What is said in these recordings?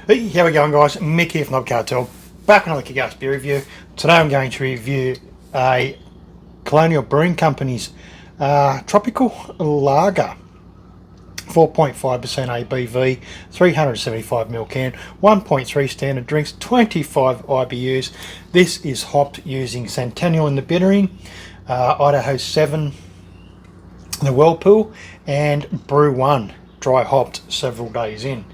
Hey, how we going, guys? Mick here from Knob Cartel, back with another kick-ass beer review. Today I'm going to review a Colonial Brewing Company's Tropical Lager, 4.5% ABV, 375ml can, 1.3 standard drinks, 25 IBUs. This is hopped using Centennial in the bittering, Idaho 7 the Whirlpool, and Brew 1 dry hopped several days in.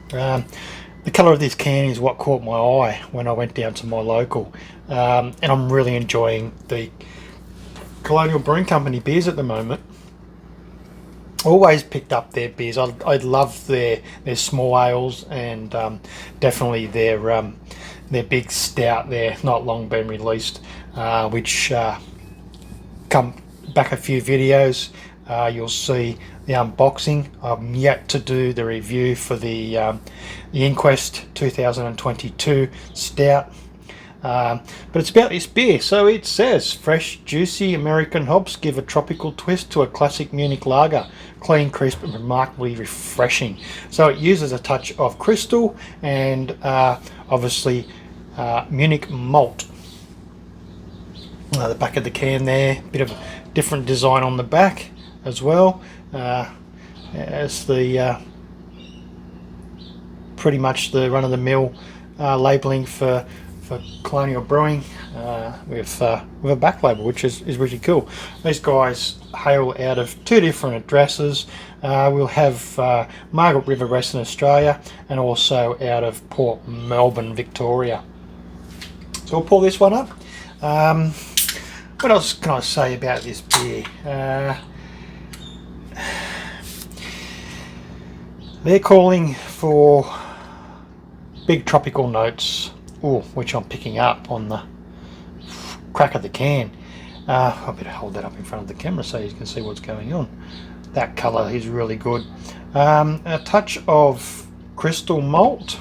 The colour of this can is what caught my eye when I went down to my local, and I'm really enjoying the Colonial Brewing Company beers at the moment. Always picked up their beers. I love their small ales, and definitely their big stout there, not long been released, which come back a few videos. You'll see the unboxing. I'm yet to do the review for the Inquest 2022 stout, but it's about this beer. So it says, fresh juicy American hops give a tropical twist to a classic Munich lager, clean, crisp and remarkably refreshing. So it uses a touch of crystal and obviously Munich malt. The back of the can there, bit of a different design on the back as well, as the pretty much the run-of-the-mill labelling for Colonial Brewing, with a back label, which is really cool. These guys hail out of two different addresses. We'll have Margaret River, Western Australia, and also out of Port Melbourne, Victoria. So we'll pull this one up. What else can I say about this beer? They're calling for big tropical notes, which I'm picking up on the crack of the can. I better hold that up in front of the camera so you can see what's going on. That colour is really good. A touch of crystal malt.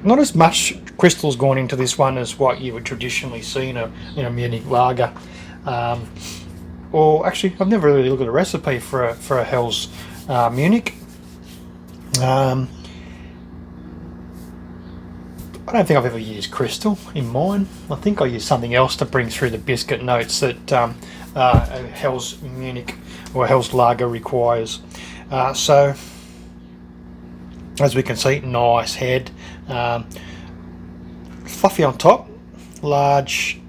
Not as much crystals going into this one as what you would traditionally see in a Munich lager. Or actually, I've never really looked at a recipe for a Hell's Munich. I don't think I've ever used crystal in mine. I think I used something else to bring through the biscuit notes that a Hell's Munich or a Hell's lager requires. So, as we can see, nice head, fluffy on top, large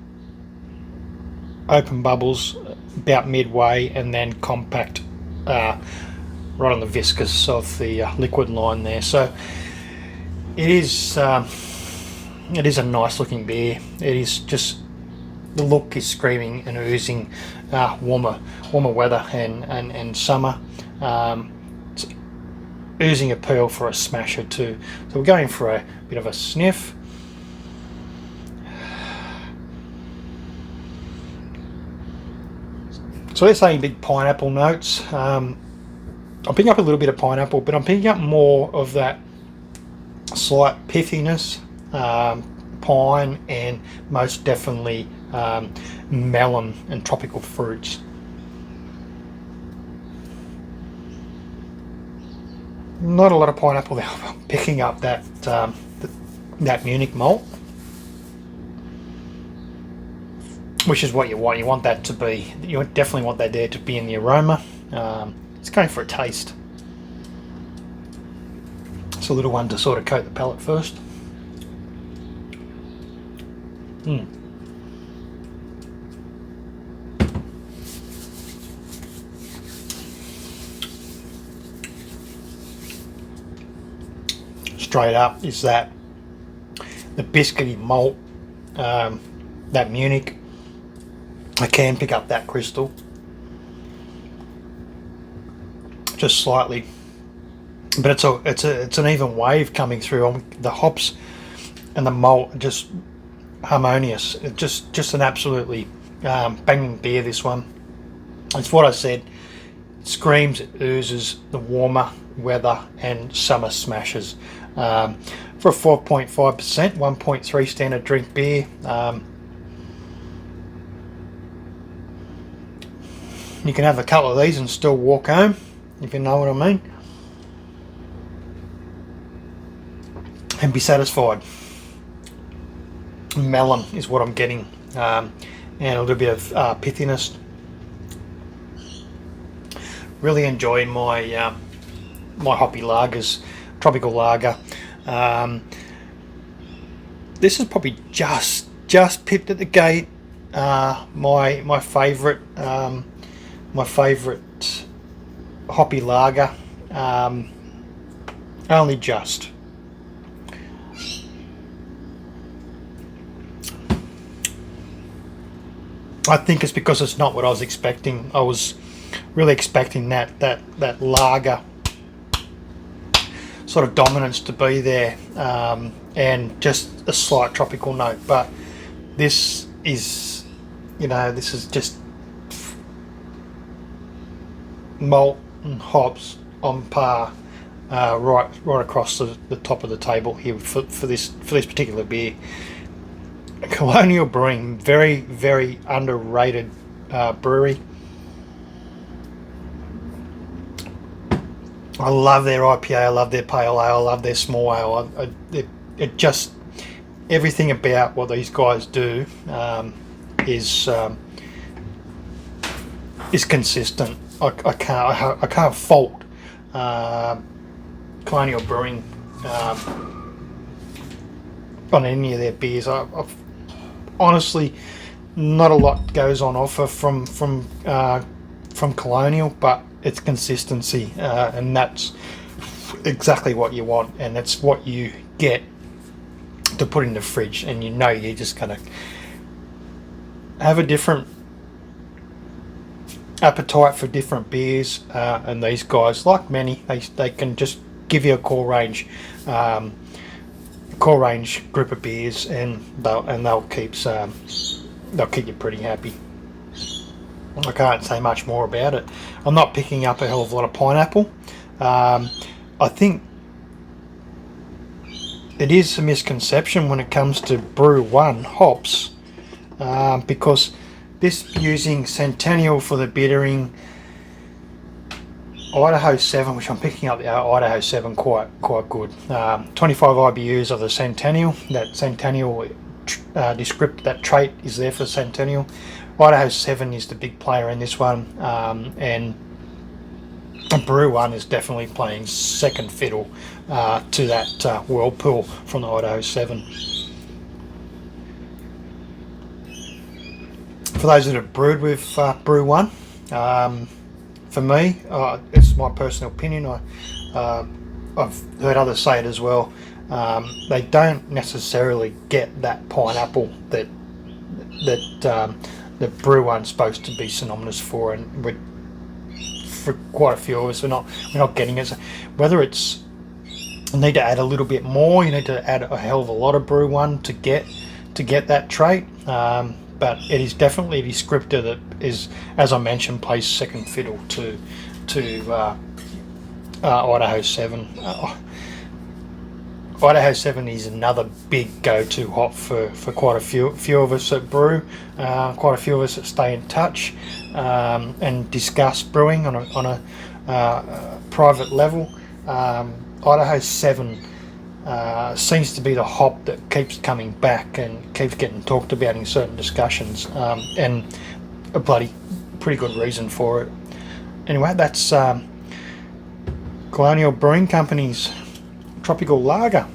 open bubbles about midway, and then compact right on the viscous of the liquid line there. So it is a nice looking beer. It is just, the look is screaming and oozing warmer weather and summer. It's oozing appeal for a smasher too. So we're going for a bit of a sniff. So they're saying big pineapple notes. I'm picking up a little bit of pineapple, but I'm picking up more of that slight piffiness, pine, and most definitely melon and tropical fruits. Not a lot of pineapple there. I'm picking up that Munich malt, which is what you want. You want that to be, you definitely want that there to be in the aroma. It's going for a taste. It's a little one to sort of coat the palate first. Straight up is that the biscuity malt, that Munich. I can pick up that crystal just slightly, but it's an even wave coming through. The hops and the malt are just harmonious. It's just an absolutely banging beer, this one. It's what I said. It screams, it oozes the warmer weather and summer smashes. For a 4.5%, 1.3 standard drink beer. You can have a couple of these and still walk home, if you know what I mean, and be satisfied. Melon is what I'm getting, and a little bit of pithiness. Really enjoying my my hoppy lagers, tropical lager. This is probably just pipped at the gate. My favourite hoppy lager. Only just. I think it's because it's not what I was expecting. I was really expecting that lager sort of dominance to be there, and just a slight tropical note. But this is, this is just malt and hops on par, right across the top of the table here for this particular beer. Colonial Brewing, very, very underrated brewery. I love their IPA, I love their pale ale, I love their small ale. It just, everything about what these guys do is consistent. I can't fault Colonial Brewing on any of their beers. I've honestly, not a lot goes on offer from Colonial, but it's consistency, and that's exactly what you want, and that's what you get to put in the fridge. And you're just gonna have a different appetite for different beers, and these guys, like many, they can just give you a core range group of beers, and they'll keep you pretty happy. I can't say much more about it. I'm not picking up a hell of a lot of pineapple. I think it is a misconception when it comes to Brew 1 hops, because this using Centennial for the bittering, Idaho 7, which I'm picking up the Idaho 7 quite good. 25 IBUs of the Centennial. That Centennial descript, that trait is there for Centennial. Idaho 7 is the big player in this one, and Brew 1 is definitely playing second fiddle to that whirlpool from the Idaho 7. For those that have brewed with Brew 1, for me, it's my personal opinion. I've heard others say it as well. They don't necessarily get that pineapple that Brew 1's supposed to be synonymous for, and for quite a few of us, we're not getting it. So whether it's, you need to add a little bit more, you need to add a hell of a lot of Brew 1 to get that trait. But it is definitely a descriptor that is, as I mentioned, plays second fiddle to Idaho 7. Idaho 7 is another big go-to hop for quite a few of us that brew, quite a few of us that stay in touch and discuss brewing on a private level. Idaho 7 seems to be the hop that keeps coming back and keeps getting talked about in certain discussions, and a pretty good reason for it. Anyway, that's Colonial Brewing Company's tropical lager.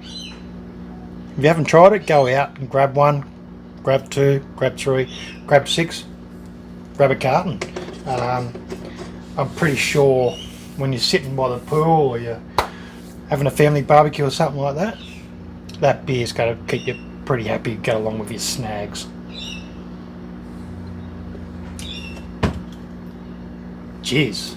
If you haven't tried it, go out and grab one, grab two, grab three, grab six, grab a carton. I'm pretty sure when you're sitting by the pool or you're having a family barbecue or something like that, that beer's going to keep you pretty happy, go along with your snags. Cheers.